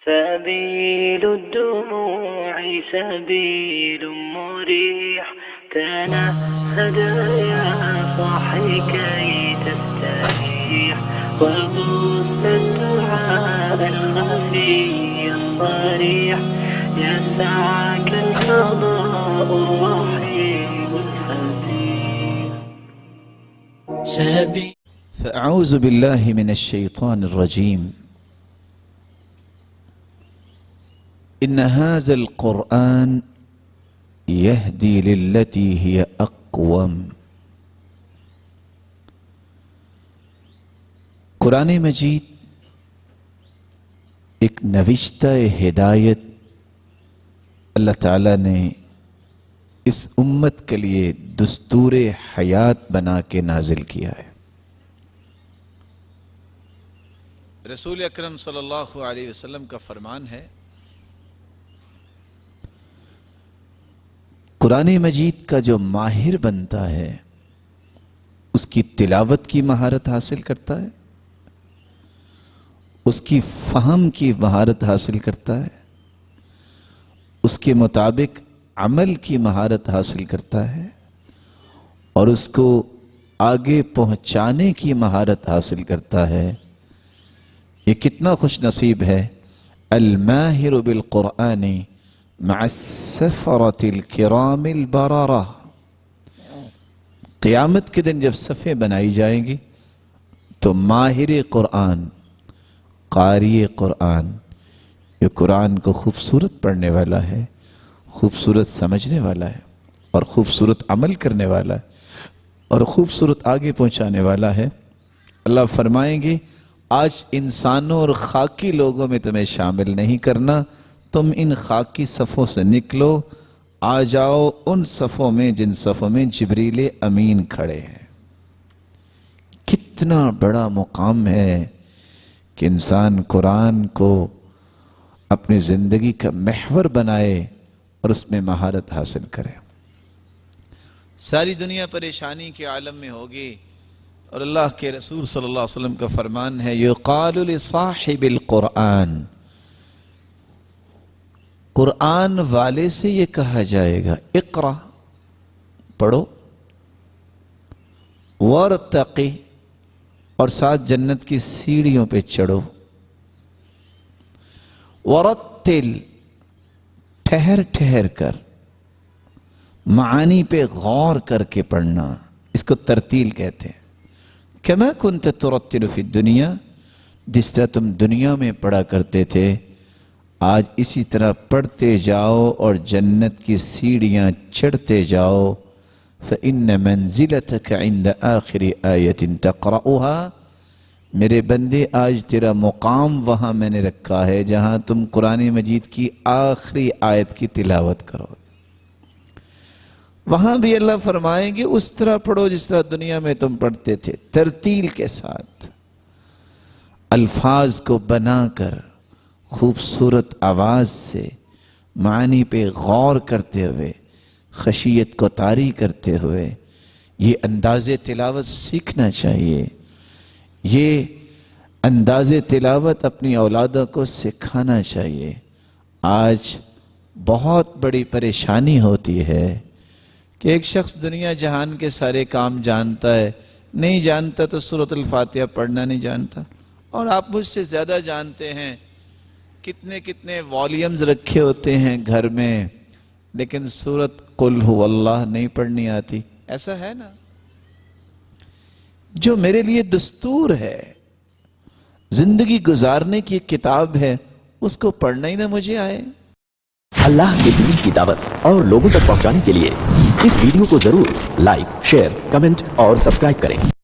سبيل الدموع سبيل مريح تنهد يا صاحي كي تستريح وغصن الدعاء الخفي الصريح يسعك القضاء الرحيم الفسيح. فأعوذ بالله من الشيطان الرجيم. إن هذا القرآن يهدي للتي هي أقوم. قرآن مجید ایک نوشتہ ہدایت اللہ تعالیٰ نے اس امت کے لیے دستور حیات بنا کے نازل کیا ہے۔ رسول اکرم صلی اللہ علیہ وسلم کا فرمان ہے، قرآن مجید کا جو ماہر بنتا ہے اس کی تلاوت کی مہارت حاصل کرتا ہے، اس کی فہم کی مہارت حاصل کرتا ہے، اس کے مطابق عمل کی مہارت حاصل کرتا ہے اور اس کو آگے پہنچانے کی مہارت حاصل کرتا ہے۔ یہ کتنا خوش نصیب ہے، الماہر بالقرآن مع السفرة الکرام البررہ۔ قیامت کے دن جب صفیں بنائی جائیں گی تو ماہر قرآن، قاری قرآن، یہ قرآن کو خوبصورت پڑھنے والا ہے، خوبصورت سمجھنے والا ہے اور خوبصورت عمل کرنے والا ہے اور خوبصورت آگے پہنچانے والا ہے۔ اللہ فرمائیں گے آج انسانوں اور خاکی لوگوں میں تمہیں شامل نہیں کرنا، تم ان خاکی صفوں سے نکلو، آ جاؤ ان صفوں میں جن صفوں میں جبریل امین کھڑے ہیں۔ کتنا بڑا مقام ہے کہ انسان قرآن کو اپنی زندگی کا محور بنائے اور اس میں مہارت حاصل کرے۔ ساری دنیا پریشانی کے عالم میں ہوگی اور اللہ کے رسول صلی اللہ علیہ وسلم کا فرمان ہے، یقال لصاحب القرآن، قرآن والے سے یہ کہا جائے گا، اقرا، پڑھو، ورتقی، اور ساتھ جنت کی سیڑھیوں پہ چڑھو، ورتل، ٹھہر ٹھہر کر، معانی پہ غور کر کے پڑھنا، اس کو ترتیل کہتے ہیں۔ کما کنت ترتل فی الدنیا، جس طرح تم دنیا میں پڑھا کرتے تھے آج اسی طرح پڑھتے جاؤ اور جنت کی سیڑھیاں چڑھتے جاؤ۔ فإن منزلتك عند آخر آیت تقرأها، میرے بندے آج تیرا مقام وہاں میں نے رکھا ہے جہاں تم قرآن مجید کی آخری آیت کی تلاوت کرو۔ وہاں بھی اللہ فرمائیں گے اس طرح پڑھو جس طرح دنیا میں تم پڑھتے تھے، ترتیل کے ساتھ، الفاظ کو بنا کر، خوبصورت آواز سے، معنی پہ غور کرتے ہوئے، خشیت کو طاری کرتے ہوئے۔ یہ انداز تلاوت سیکھنا چاہیے، یہ انداز تلاوت اپنی اولادوں کو سکھانا چاہیے۔ آج بہت بڑی پریشانی ہوتی ہے کہ ایک شخص دنیا جہان کے سارے کام جانتا ہے، نہیں جانتا تو سورۃ الفاتحہ پڑھنا نہیں جانتا، اور آپ مجھ سے زیادہ جانتے ہیں کتنے کتنے والیومز رکھے ہوتے ہیں گھر میں، لیکن سورۃ قل ھو اللہ نہیں پڑھنی آتی۔ ایسا ہے نا؟ جو میرے لیے دستور ہے، زندگی گزارنے کی ایک کتاب ہے، اس کو پڑھنا ہی نہ مجھے آئے۔ اللہ کے دین کی دعوت اور لوگوں تک پہنچانے کے لیے اس ویڈیو کو ضرور لائک، شیئر، کمنٹ اور سبسکرائب کریں۔